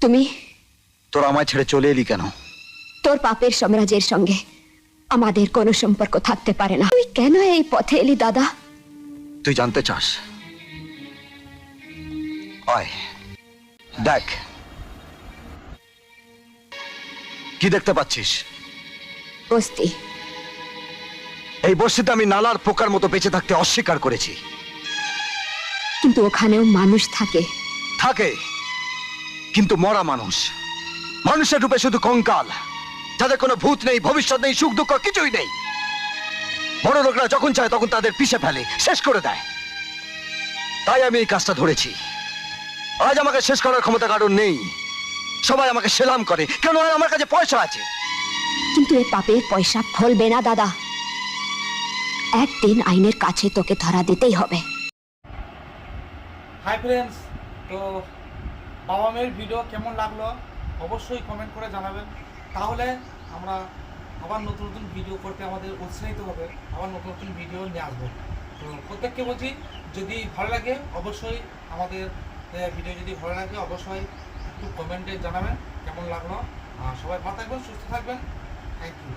তুমি তোরা আমায় ছেড়ে চলে এলি কেন? তোর পাপের সাম্রাজ্যের সঙ্গে আমাদের কোনো সম্পর্ক থাকতে পারে না। তুই কেন এই পথে এলি দাদা? তুই জানতে চাস? আয় দেখ। কি দেখতে পাচ্ছিস? বস্তি। এই বস্তিতে আমি নালার পোকার মতো বেঁচে থাকতে অস্বীকার করেছি। কিন্তু ওখানেও মানুষ থাকে। থাকে, কিন্তু মরা মানুষ। মানুষের রূপে শুধু কঙ্কাল, যাদের কোনো ভূত নেই, ভবিষ্যৎ নেই, সুখ দুঃখ কিছুই নেই। বড় লোকরা যখন চায় তখন তাদের পিষে ফেলে, শেষ করে দেয়। তাই আমি এই কাজটা ধরেছি। আজ আমাকে শেষ করার ক্ষমতা কারণ নেই। সবাই আমাকে সেলাম করে, কেন? আর আমার কাছে পয়সা আছে। কিন্তু এ পাপের পয়সা ফলবে না দাদা। একদিন আইনের কাছে তোকে ধরা দিতেই হবে। হাই ফ্রেন্ডস, তো বাবা মেয়ের ভিডিও কেমন লাগলো অবশ্যই কমেন্ট করে জানাবেন। তাহলে আমরা আবার নতুন নতুন ভিডিও করতে আমাদের উৎসাহিত হবে, আবার নতুন নতুন ভিডিও নিয়ে আসবো। তো প্রত্যেককে বলছি, যদি ভালো লাগে অবশ্যই আমাদের ভিডিও যদি ভালো লাগে অবশ্যই একটু কমেন্টে জানাবেন কেমন লাগলো। আর সবাই ভালো থাকবেন, সুস্থ থাকবেন। Thank you.